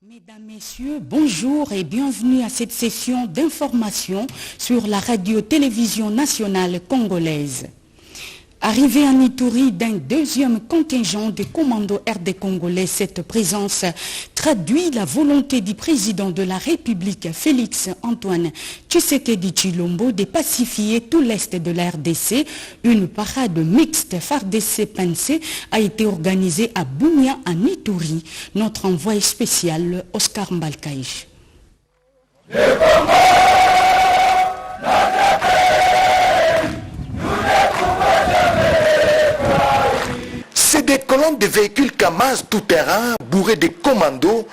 Mesdames, Messieurs, bonjour et bienvenue à cette session d'information sur la radio-télévision nationale congolaise. Arrivé en Ituri d'un deuxième contingent des commandos RD congolais, cette présence traduit la volonté du président de la République, Félix Antoine Tshisekedi Tshilombo, de pacifier tout l'est de la RDC. Une parade mixte FARDC-PNC a été organisée à Bunia en Ituri. Notre envoyé spécial, Oscar Mbalkaïch. C'est des colonnes de véhicules Kamaz tout-terrain bourrés de commandos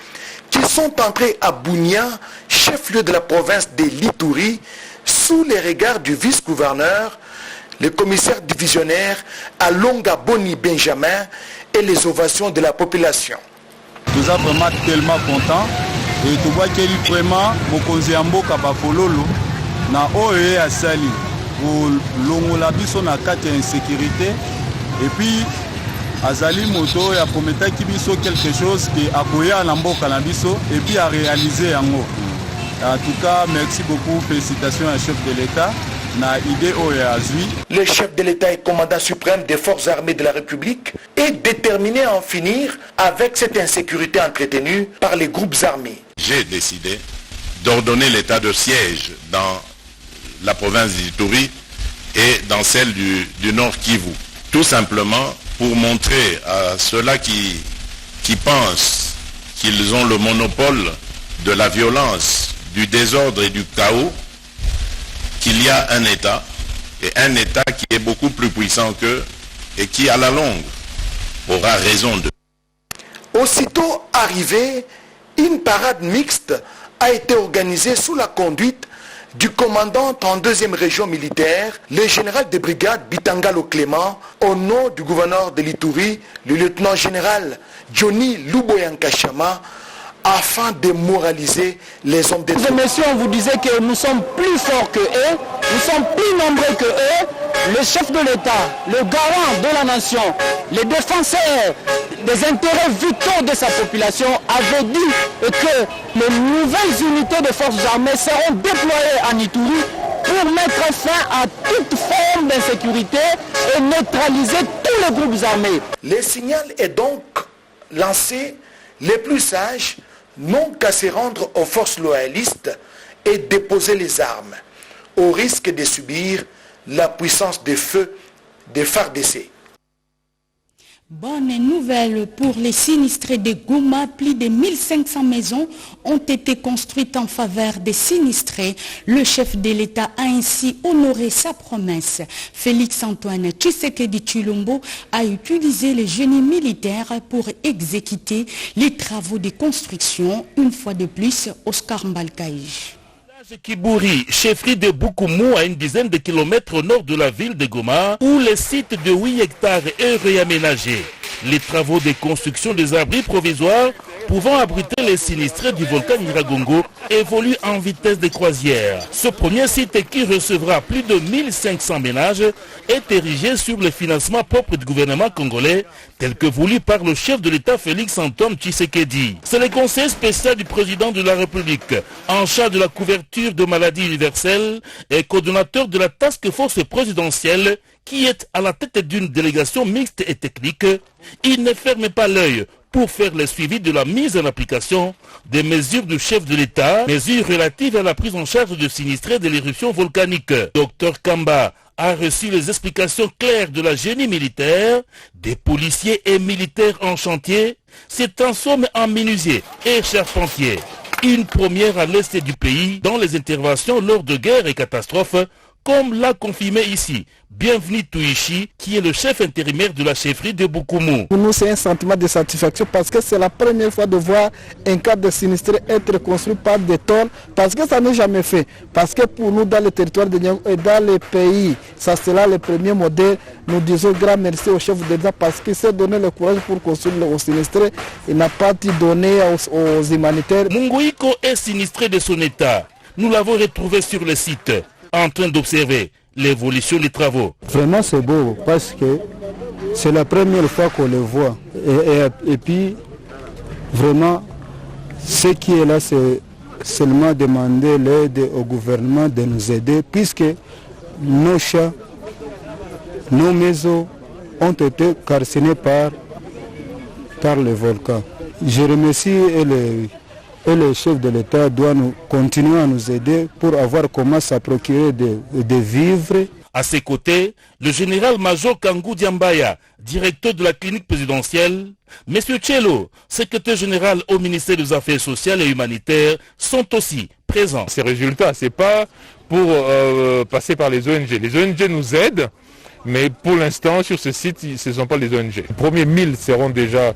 qui sont entrés à Bunia, chef-lieu de la province de l'Ituri, sous les regards du vice-gouverneur, le commissaire divisionnaire Alonga Boni Benjamin et les ovations de la population. Nous sommes vraiment tellement contents et tu vois qu'il est vraiment Mokonzi Amboka Bafololo na OE Asali pour l'ongola biso na kati insécurité et puis Azali Moto a promis biso quelque chose qui a koya na mboka na biso et puis a réalisé en haut. En tout cas, merci beaucoup, félicitations à chef de l'État. Le chef de l'État et commandant suprême des forces armées de la République est déterminé à en finir avec cette insécurité entretenue par les groupes armés. J'ai décidé d'ordonner l'état de siège dans la province d'Ituri et dans celle du Nord Kivu. Tout simplement pour montrer à ceux-là qui pensent qu'ils ont le monopole de la violence, du désordre et du chaos, qu'il y a un État, et un État qui est beaucoup plus puissant qu'eux, et qui à la longue aura raison d'eux. Aussitôt arrivé, une parade mixte a été organisée sous la conduite du commandant 32e région militaire, le général de brigade Bitangalo Clément, au nom du gouverneur de l'Ituri, le lieutenant-général Johnny Luboyankashama, afin de moraliser les hommes d'État. Messieurs, on vous disait que nous sommes plus forts que eux, nous sommes plus nombreux que eux. Le chef de l'État, le garant de la nation, les défenseurs des intérêts vitaux de sa population avait dit que les nouvelles unités de forces armées seront déployées en Ituri pour mettre fin à toute forme d'insécurité et neutraliser tous les groupes armés. Le signal est donc lancé, les plus sages n'ont qu'à se rendre aux forces loyalistes et déposer les armes, au risque de subir la puissance de feu des FARDC. Bonne nouvelle pour les sinistrés de Goma. Plus de 1500 maisons ont été construites en faveur des sinistrés. Le chef de l'État a ainsi honoré sa promesse. Félix Antoine Tshisekedi Tshilombo a utilisé le génie militaire pour exécuter les travaux de construction. Une fois de plus, Oscar Mbalkaïch. Kibouri, chefferie de Bukumu, à une dizaine de kilomètres au nord de la ville de Goma, où le site de 8 hectares est réaménagé. Les travaux de construction des abris provisoires pouvant abriter les sinistrés du volcan Nyiragongo évoluent en vitesse de croisière. Ce premier site qui recevra plus de 1500 ménages est érigé sur le financement propre du gouvernement congolais, tel que voulu par le chef de l'État Félix Antoine Tshisekedi. C'est le conseil spécial du président de la République, en charge de la couverture de maladies universelles et coordonnateur de la task force présidentielle, qui est à la tête d'une délégation mixte et technique. Il ne ferme pas l'œil pour faire le suivi de la mise en application des mesures du chef de l'État, mesures relatives à la prise en charge de sinistrés de l'éruption volcanique. Dr Kamba a reçu les explications claires de la génie militaire, des policiers et militaires en chantier, se transforment en menuisiers et charpentiers. Une première à l'est du pays dans les interventions lors de guerres et catastrophes, comme l'a confirmé ici Bienvenue Touichi, qui est le chef intérimaire de la chefferie de Bukumu. Pour nous, c'est un sentiment de satisfaction parce que c'est la première fois de voir un cadre de sinistré être construit par des tonnes, parce que ça n'est jamais fait. Parce que pour nous, dans le territoire de Niamey et dans le pays, ça sera le premier modèle. Nous disons grand merci au chef de l'État parce qu'il s'est donné le courage pour construire aux sinistrés. Il n'a pas tout donné aux humanitaires. Munguiko est sinistré de son état. Nous l'avons retrouvé sur le site, en train d'observer l'évolution des travaux. Vraiment c'est beau parce que c'est la première fois qu'on le voit. Et puis vraiment Ce qui est là, c'est seulement demander l'aide au gouvernement de nous aider, puisque nos chats, nos maisons ont été calcinés par le volcan. Je remercie et le chef de l'État doit continuer à nous aider pour avoir comment ça procurer des vivres. À ses côtés, le général-major Kangou Diambaya, directeur de la clinique présidentielle, M. Tchelo, secrétaire général au ministère des Affaires sociales et humanitaires, sont aussi présents. Ces résultats, ce n'est pas pour passer par les ONG. Les ONG nous aident, mais pour l'instant, sur ce site, ce ne sont pas les ONG. Les premiers 1000 seront déjà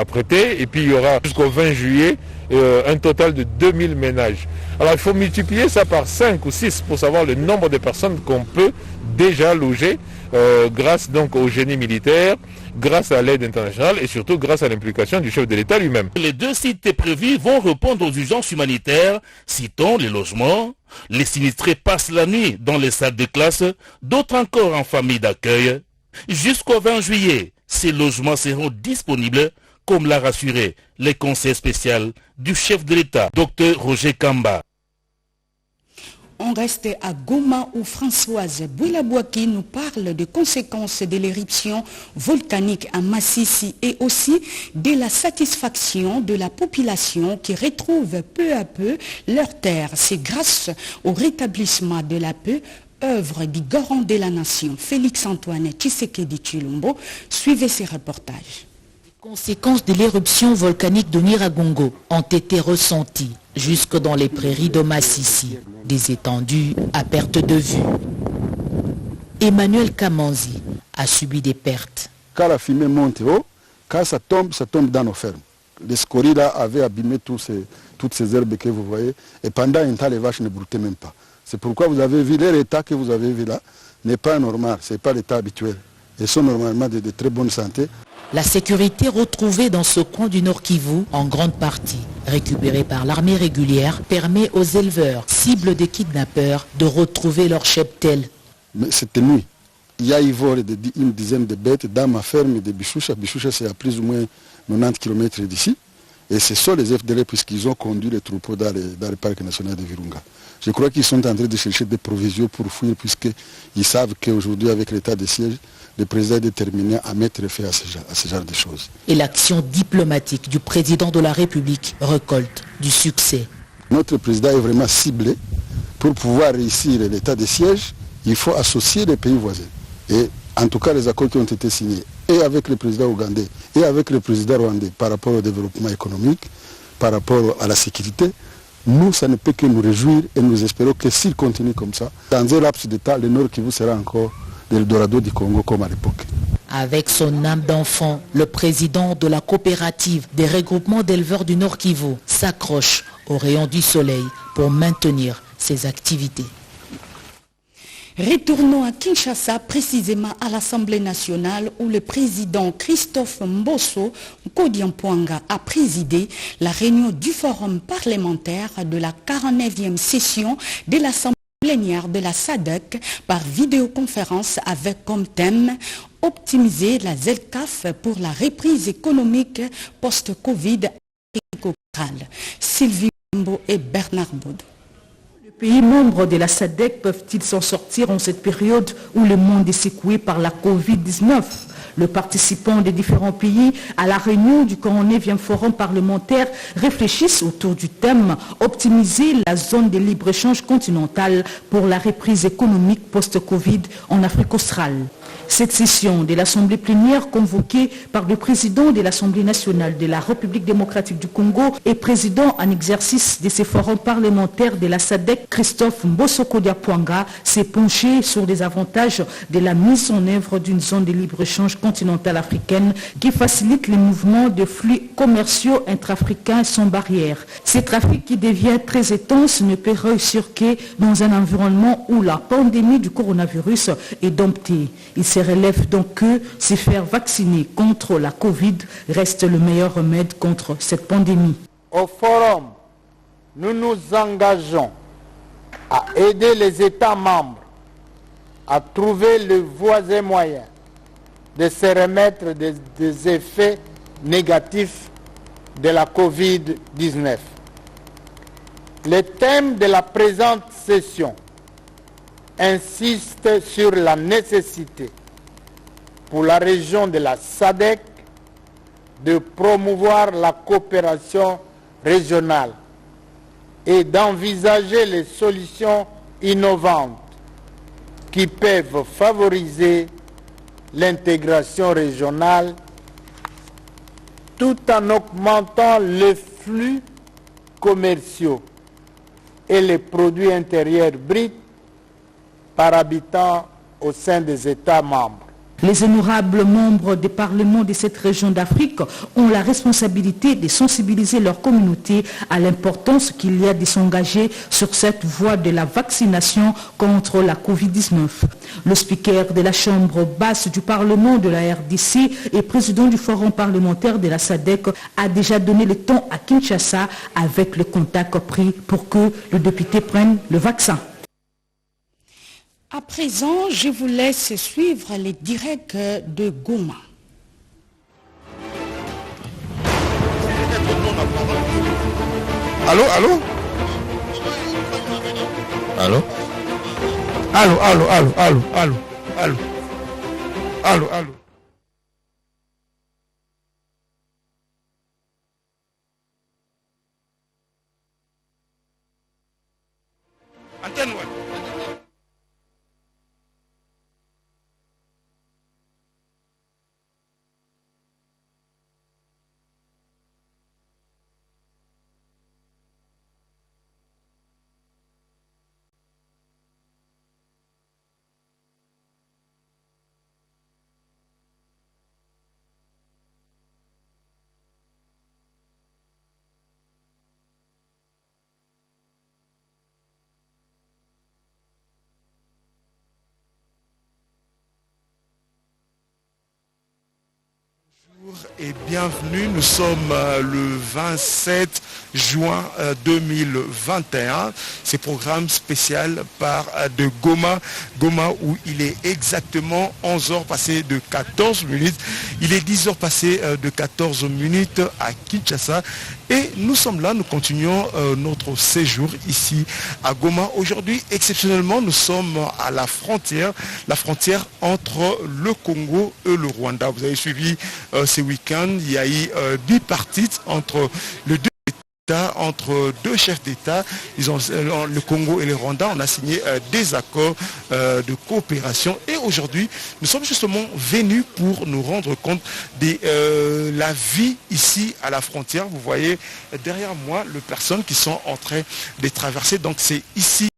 prêtés, et puis il y aura jusqu'au 20 juillet un total de 2000 ménages. Alors il faut multiplier ça par 5 ou 6 pour savoir le nombre de personnes qu'on peut déjà loger grâce donc au génie militaire, grâce à l'aide internationale et surtout grâce à l'implication du chef de l'État lui-même. Les 2 sites prévus vont répondre aux urgences humanitaires, citons les logements. Les sinistrés passent la nuit dans les salles de classe, d'autres encore en famille d'accueil. Jusqu'au 20 juillet, ces logements seront disponibles, comme l'a rassuré le conseil spécial du chef de l'État, Dr Roger Kamba. On reste à Goma où Françoise Bouilabouaki nous parle des conséquences de l'éruption volcanique à Massissi et aussi de la satisfaction de la population qui retrouve peu à peu leur terre. C'est grâce au rétablissement de la paix, œuvre du garant de la nation, Félix-Antoine Tshisekedi Tshilombo. Suivez ces reportages. Les conséquences de l'éruption volcanique de Nyiragongo ont été ressenties jusque dans les prairies de Massissi, des étendues à perte de vue. Emmanuel Kamanzi a subi des pertes. Quand la fumée monte haut, quand ça tombe dans nos fermes. Les scories là avaient abîmé toutes ces herbes que vous voyez, et pendant un temps les vaches ne broutaient même pas. C'est pourquoi vous avez vu l'état que vous avez vu là n'est pas normal, ce n'est pas l'état habituel. Ils sont normalement de très bonne santé. La sécurité retrouvée dans ce coin du Nord Kivu, en grande partie récupérée par l'armée régulière, permet aux éleveurs, cibles des kidnappeurs, de retrouver leur cheptel. Mais c'était nuit. Il y a une dizaine de bêtes dans ma ferme de Bichoucha. Bichoucha, c'est à plus ou moins 90 km d'ici. Et ce sont les FDL puisqu'ils ont conduit les troupeaux dans le parc national de Virunga. Je crois qu'ils sont en train de chercher des provisions pour fuir puisqu'ils savent qu'aujourd'hui, avec l'état de siège, le président est déterminé à mettre fin à ce genre de choses. Et l'action diplomatique du président de la République récolte du succès. Notre président est vraiment ciblé. Pour pouvoir réussir l'état de siège, il faut associer les pays voisins. Et en tout cas, les accords qui ont été signés, et avec le président ougandais, et avec le président rwandais, par rapport au développement économique, par rapport à la sécurité, nous, ça ne peut que nous réjouir et nous espérons que s'il continue comme ça, dans un laps de temps, le Nord Kivu sera encore l'Eldorado du Congo comme à l'époque. Avec son âme d'enfant, le président de la coopérative des regroupements d'éleveurs du Nord Kivu s'accroche aux rayons du soleil pour maintenir ses activités. Retournons à Kinshasa, précisément à l'Assemblée nationale où le président Christophe Mbosso Nkodiampouanga a présidé la réunion du forum parlementaire de la 49e session de l'Assemblée plénière de la SADC par vidéoconférence avec comme thème « Optimiser la ZLCAF pour la reprise économique post-Covid africo-centrale ». Sylvie Mbo et Bernard Baud. Les pays membres de la SADC peuvent-ils s'en sortir en cette période où le monde est secoué par la Covid-19 ? Les participants des différents pays à la réunion du 49e forum parlementaire réfléchissent autour du thème « Optimiser la zone de libre-échange continentale pour la reprise économique post-Covid en Afrique australe ». Cette session de l'Assemblée plénière convoquée par le président de l'Assemblée nationale de la République démocratique du Congo et président en exercice de ces forums parlementaires de la SADC, Christophe Mbosso Nkodiampouanga, s'est penché sur les avantages de la mise en œuvre d'une zone de libre-échange continentale africaine qui facilite les mouvements de flux commerciaux intra-africains sans barrière. Ce trafic qui devient très intense ne peut réussir que dans un environnement où la pandémie du coronavirus est domptée. Il se relève donc que se faire vacciner contre la Covid reste le meilleur remède contre cette pandémie. Au forum, nous nous engageons à aider les États membres à trouver les voies et moyens de se remettre des effets négatifs de la Covid-19. Le thème de la présente session insiste sur la nécessité pour la région de la SADC de promouvoir la coopération régionale et d'envisager les solutions innovantes qui peuvent favoriser l'intégration régionale tout en augmentant les flux commerciaux et les produits intérieurs bruts par habitant au sein des États membres. Les honorables membres des parlements de cette région d'Afrique ont la responsabilité de sensibiliser leur communauté à l'importance qu'il y a de s'engager sur cette voie de la vaccination contre la Covid-19. Le speaker de la Chambre basse du Parlement de la RDC et président du Forum parlementaire de la SADC a déjà donné le ton à Kinshasa avec le contact pris pour que le député prenne le vaccin. À présent, je vous laisse suivre les directs de Goma. Allô, allô? Allô? Allô, allô, allô, allô, allô, allô, allô, allô. Antenne, ouais. Et bienvenue, nous sommes le 27 juin 2021. C'est programme spécial par de Goma, où il est exactement 11h passées de 14 minutes. Il est 10h passées de 14 minutes à Kinshasa. Et nous sommes là, nous continuons notre séjour ici à Goma. Aujourd'hui, exceptionnellement, nous sommes à la frontière entre le Congo et le Rwanda. Vous avez suivi ces week-ends, il y a eu bipartite entre les deux États, entre deux chefs d'État. Le Congo et le Rwanda, on a signé des accords de coopération. Et aujourd'hui, nous sommes justement venus pour nous rendre compte de la vie ici à la frontière. Vous voyez derrière moi les personnes qui sont en train de traverser. Donc c'est ici